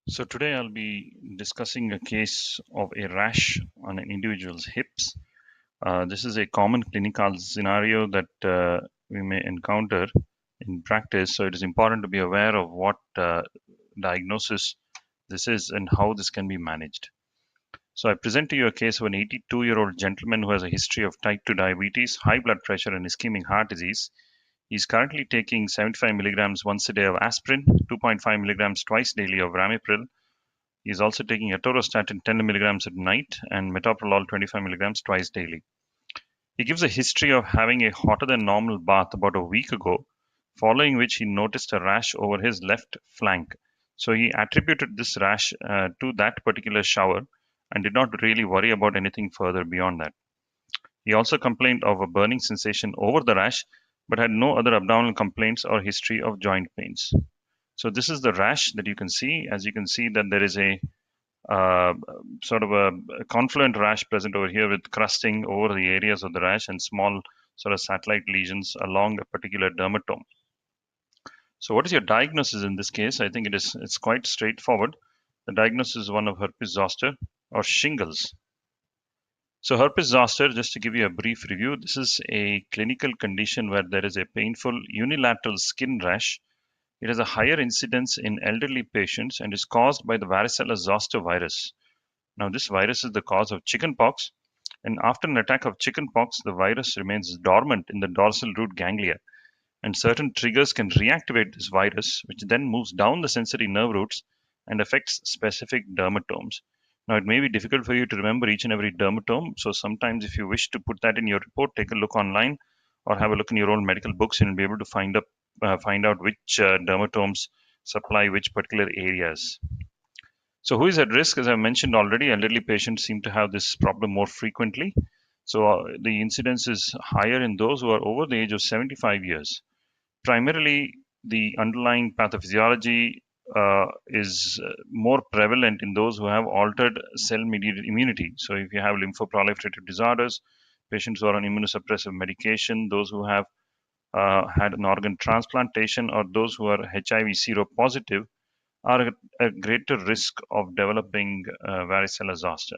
So today I'll be discussing a case of a rash on an individual's hips. This is a common clinical scenario that we may encounter in practice. So it is important to be aware of what diagnosis this is and how this can be managed. So I present to you a case of an 82-year-old gentleman who has a history of type 2 diabetes, high blood pressure, and ischemic heart disease. He's currently taking 75 milligrams once a day of aspirin, 2.5 milligrams twice daily of ramipril. He's also taking atorvastatin 10 milligrams at night and metoprolol 25 milligrams twice daily. He gives a history of having a hotter than normal bath about a week ago, following which he noticed a rash over his left flank. So he attributed this rash to that particular shower and did not really worry about anything further beyond that. He also complained of a burning sensation over the rash, but had no other abdominal complaints or history of joint pains. So this is the rash that you can see. As you can see that there is a uh, sort of a confluent rash present over here with crusting over the areas of the rash and small sort of satellite lesions along a particular dermatome. So what is your diagnosis in this case? I think it's quite straightforward. The diagnosis is one of herpes zoster or shingles. So herpes zoster, just to give you a brief review, this is a clinical condition where there is a painful unilateral skin rash. It has a higher incidence in elderly patients and is caused by the varicella zoster virus. Now, this virus is the cause of chickenpox, and after an attack of chickenpox, the virus remains dormant in the dorsal root ganglia, and certain triggers can reactivate this virus, which then moves down the sensory nerve roots and affects specific dermatomes. Now, it may be difficult for you to remember each and every dermatome, so sometimes if you wish to put that in your report, take a look online or have a look in your own medical books, and you'll be able to find out which dermatomes supply which particular areas. So, who is at risk? As I mentioned already, elderly patients seem to have this problem more frequently. So, the incidence is higher in those who are over the age of 75 years. Primarily, the underlying pathophysiology is more prevalent in those who have altered cell mediated immunity. So, if you have lymphoproliferative disorders, patients who are on immunosuppressive medication, those who have had an organ transplantation, or those who are HIV seropositive are at a greater risk of developing varicella zoster.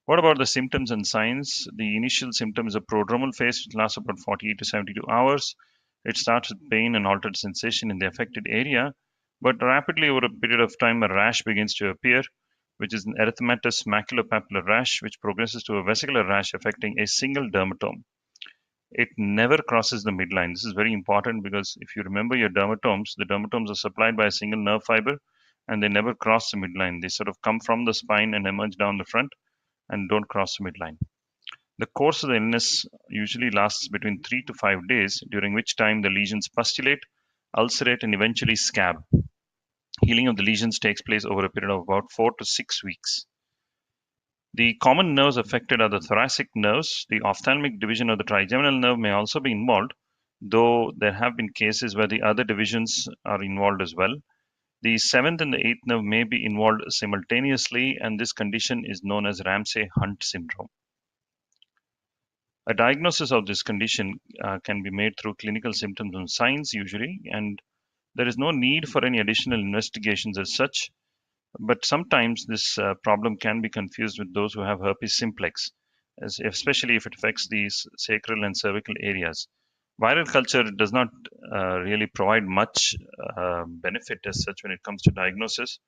What about the symptoms and signs? The initial symptom is a prodromal phase which lasts about 48 to 72 hours. It starts with pain and altered sensation in the affected area, but rapidly over a period of time, a rash begins to appear, which is an erythematous maculopapular rash, which progresses to a vesicular rash affecting a single dermatome. It never crosses the midline. This is very important because if you remember your dermatomes, the dermatomes are supplied by a single nerve fiber and they never cross the midline. They sort of come from the spine and emerge down the front and don't cross the midline. The course of the illness usually lasts between 3 to 5 days, during which time the lesions pustulate, ulcerate, and eventually scab. Healing of the lesions takes place over a period of about 4 to 6 weeks. The common nerves affected are the thoracic nerves. The ophthalmic division of the trigeminal nerve may also be involved, though there have been cases where the other divisions are involved as well. The seventh and the eighth nerve may be involved simultaneously, and this condition is known as Ramsay-Hunt syndrome. A diagnosis of this condition can be made through clinical symptoms and signs usually, and there is no need for any additional investigations as such. But sometimes this problem can be confused with those who have herpes simplex, especially if it affects these sacral and cervical areas. Viral culture does not really provide much benefit as such when it comes to diagnosis,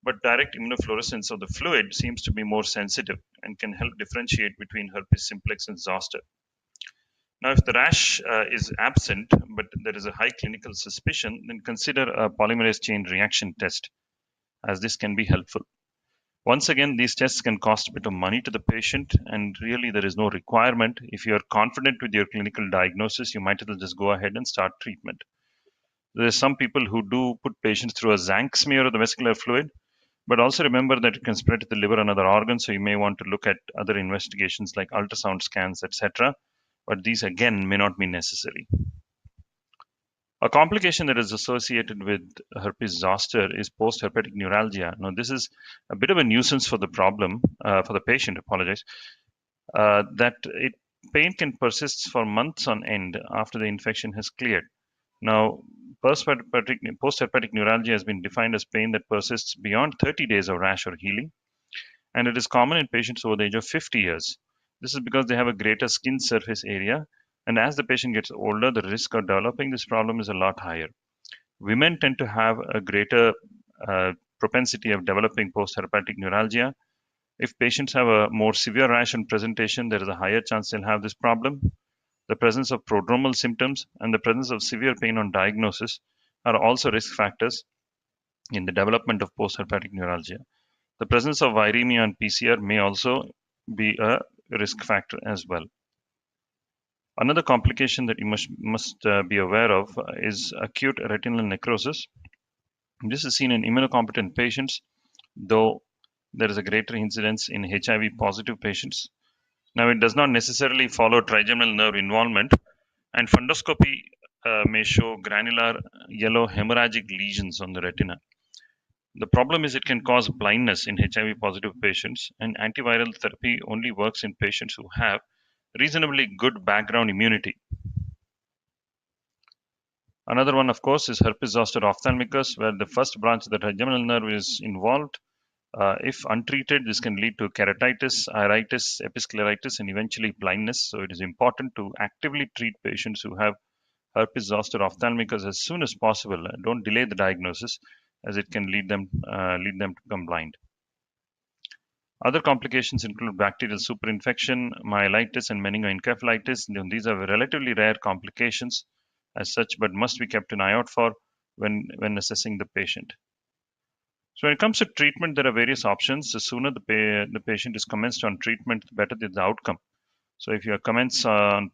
but direct immunofluorescence of the fluid seems to be more sensitive and can help differentiate between herpes simplex and zoster. Now, if the rash is absent, but there is a high clinical suspicion, then consider a polymerase chain reaction test, as this can be helpful. Once again, these tests can cost a bit of money to the patient, and really there is no requirement. If you are confident with your clinical diagnosis, you might as well just go ahead and start treatment. There are some people who do put patients through a Zank smear of the vesicular fluid, but also remember that it can spread to the liver and other organs, so you may want to look at other investigations like ultrasound scans, etc. But these again may not be necessary. A complication that is associated with herpes zoster is post-herpetic neuralgia. Now, this is a bit of a nuisance for the patient, apologize, that pain can persist for months on end after the infection has cleared. Now, Post-herpetic neuralgia has been defined as pain that persists beyond 30 days of rash or healing, and it is common in patients over the age of 50 years. This is because they have a greater skin surface area, and as the patient gets older, the risk of developing this problem is a lot higher. Women tend to have a greater propensity of developing post-herpetic neuralgia. If patients have a more severe rash and presentation, there is a higher chance they'll have this problem. The presence of prodromal symptoms and the presence of severe pain on diagnosis are also risk factors in the development of post-herpetic neuralgia. The presence of viremia and PCR may also be a risk factor as well. Another complication that you must be aware of is acute retinal necrosis. This is seen in immunocompetent patients, though there is a greater incidence in HIV positive patients. Now, it does not necessarily follow trigeminal nerve involvement, and fundoscopy may show granular yellow hemorrhagic lesions on the retina. The problem is it can cause blindness in HIV positive patients, and antiviral therapy only works in patients who have reasonably good background immunity. Another one, of course, is herpes zoster ophthalmicus, where the first branch of the trigeminal nerve is involved. If untreated, this can lead to keratitis, iritis, episcleritis, and eventually blindness. So it is important to actively treat patients who have herpes zoster ophthalmicus as soon as possible. Don't delay the diagnosis, as it can lead them to become blind. Other complications include bacterial superinfection, myelitis, and meningoencephalitis. These are relatively rare complications as such, but must be kept an eye out for when assessing the patient. So when it comes to treatment, there are various options. The sooner the patient is commenced on treatment, the better the outcome. So if you commence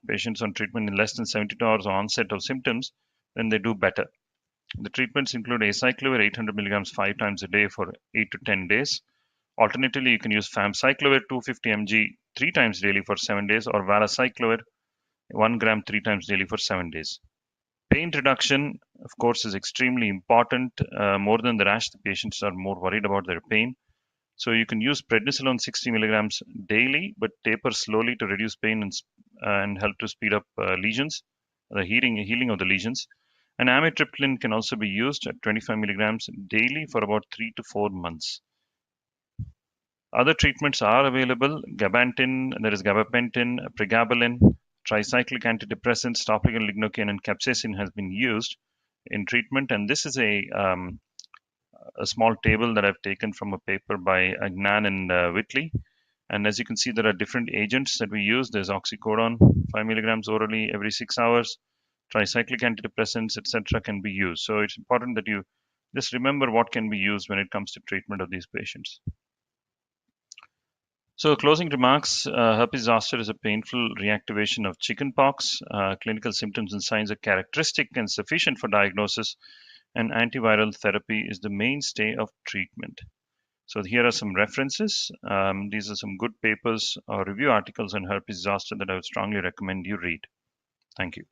patients on treatment in less than 72 hours of onset of symptoms, then they do better. The treatments include acyclovir 800 milligrams 5 times a day for 8 to 10 days. Alternatively, you can use famciclovir 250 mg 3 times daily for 7 days, or valacyclovir 1 gram 3 times daily for 7 days. Pain reduction, of course, is extremely important. More than the rash, the patients are more worried about their pain. So you can use prednisolone 60 milligrams daily, but taper slowly to reduce pain and help to speed up lesions, the healing of the lesions. And amitriptyline can also be used at 25 milligrams daily for about 3 to 4 months. Other treatments are available. Gabapentin, there is gabapentin, pregabalin, tricyclic antidepressants, topical lignocaine, and capsaicin has been used in treatment. And this is a small table that I've taken from a paper by Agnan and Whitley. And as you can see, there are different agents that we use. There's oxycodone, 5 milligrams orally every 6 hours. Tricyclic antidepressants, etc. can be used. So it's important that you just remember what can be used when it comes to treatment of these patients. So closing remarks, herpes zoster is a painful reactivation of chickenpox. Clinical symptoms and signs are characteristic and sufficient for diagnosis, and antiviral therapy is the mainstay of treatment. So here are some references. These are some good papers or review articles on herpes zoster that I would strongly recommend you read. Thank you.